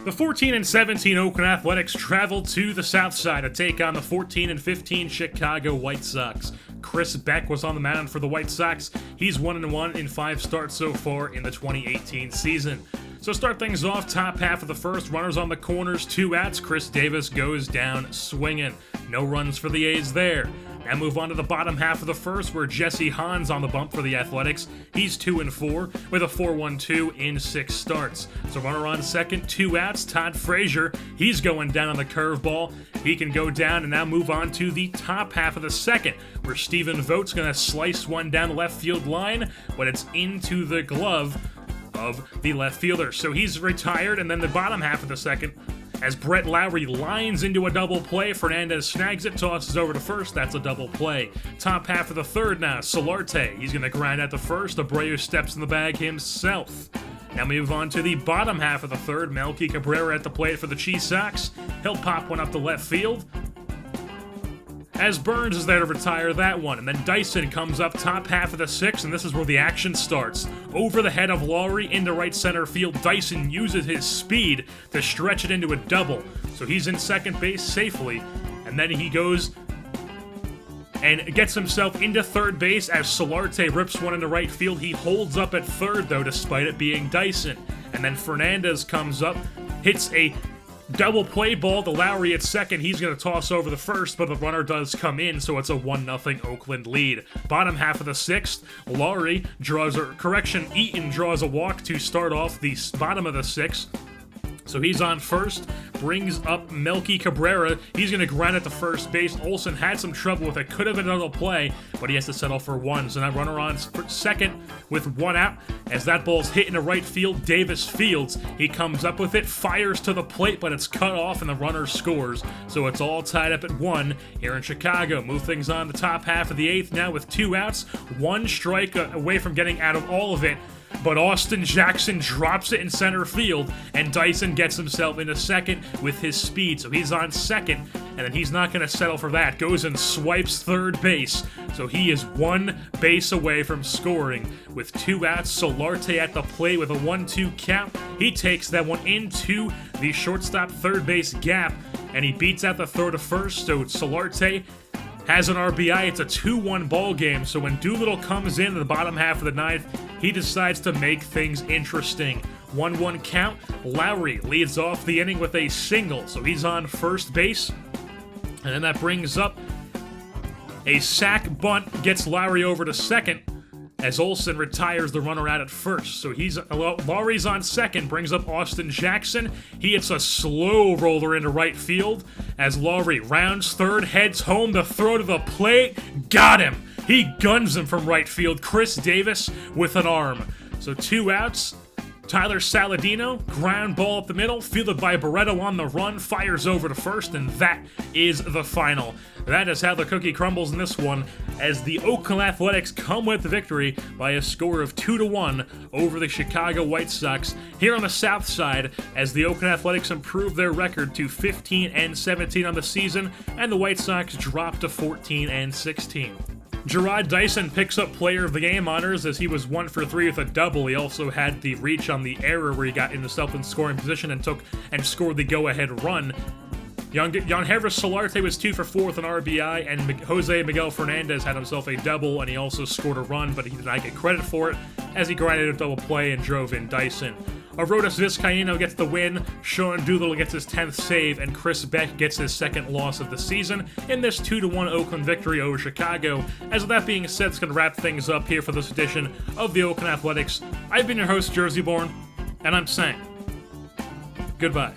The 14 and 17 Oakland Athletics traveled to the South Side to take on the 14 and 15 Chicago White Sox. Chris Beck was on the mound for the White Sox. He's 1-1 in 5 starts so far in the 2018 season. So start things off, top half of the first, runners on the corners, 2 outs. Chris Davis goes down swinging. No runs for the A's there. Now move on to the bottom half of the first, where Jesse Hahn's on the bump for the Athletics. He's 2-4 with a 4.12 in 6 starts. So runner on second, 2 outs. Todd Frazier, he's going down on the curveball. He can go down, and now move on to the top half of the second, where Stephen Vogt's going to slice one down the left field line, but it's into the glove of the left fielder. So he's retired, and then the bottom half of the second, as Brett Lowry lines into a double play, Fernandez snags it, tosses over to first. That's a double play. Top half of the third now, Solarte. He's going to grind out the first. Abreu steps in the bag himself. Now we move on to the bottom half of the third. Melky Cabrera at the plate for the Chi Sox. He'll pop one up the left field, as Burns is there to retire that one. And then Dyson comes up top half of the sixth, and this is where the action starts. Over the head of Lowry into right center field, Dyson uses his speed to stretch it into a double. So he's in second base safely, and then he goes and gets himself into third base as Solarte rips one into right field. He holds up at third, though, despite it being Dyson. And then Fernandez comes up, hits a double play ball to Lowry at second. He's going to toss over the first, but the runner does come in, so it's a 1-0 Oakland lead. Bottom half of the sixth, Lowry Eaton draws a walk to start off the bottom of the sixth. So he's on first, brings up Melky Cabrera. He's going to grind at the first base. Olsen had some trouble with it. Could have been another play, but he has to settle for one. So now runner on second with 1 out. As that ball's hit into right field, Davis fields. He comes up with it, fires to the plate, but it's cut off, and the runner scores. So it's all tied up at 1 here in Chicago. Move things on the top half of the eighth now with 2 outs. 1 strike away from getting out of all of it. But Austin Jackson drops it in center field, and Dyson gets himself into second with his speed. So he's on second, and then he's not going to settle for that. Goes and swipes third base. So he is 1 base away from scoring. With 2 outs, Solarte at the plate with a 1-2 count. He takes that one into the shortstop third base gap, and he beats out the throw to first. So Solarte has an RBI. It's a 2-1 ball game. So when Doolittle comes in the bottom half of the ninth, he decides to make things interesting. 1-1 count. Lowry leads off the inning with a single, so he's on first base. And then that brings up a sac bunt, gets Lowry over to second, as Olsen retires the runner out at first. So Lowry's on second, brings up Austin Jackson. He hits a slow roller into right field as Lowry rounds third, heads home, the throw to the plate. Got him! He guns him from right field. Chris Davis with an arm. So 2 outs. Tyler Saladino, ground ball up the middle, fielded by Barreto on the run, fires over to first, and that is the final. That is how the cookie crumbles in this one, as the Oakland Athletics come with the victory by a score of 2-1 over the Chicago White Sox here on the South Side, as the Oakland Athletics improve their record to 15 and 17 on the season, and the White Sox drop to 14 and 16. Gerard Dyson picks up player of the game honors as he was 1 for 3 with a double. He also had the reach on the error where he got in the scoring position and scored the go-ahead run. Yangervis Solarte was 2 for 4 with an RBI, and Jose Miguel Fernandez had himself a double, and he also scored a run, but he did not get credit for it as he grinded a double play and drove in Dyson. Arodys Vizcaíno gets the win, Sean Doolittle gets his 10th save, and Chris Beck gets his 2nd loss of the season in this 2-1 Oakland victory over Chicago. As with that being said, it's going to wrap things up here for this edition of the Oakland Athletics. I've been your host, Jersey Born, and I'm saying goodbye.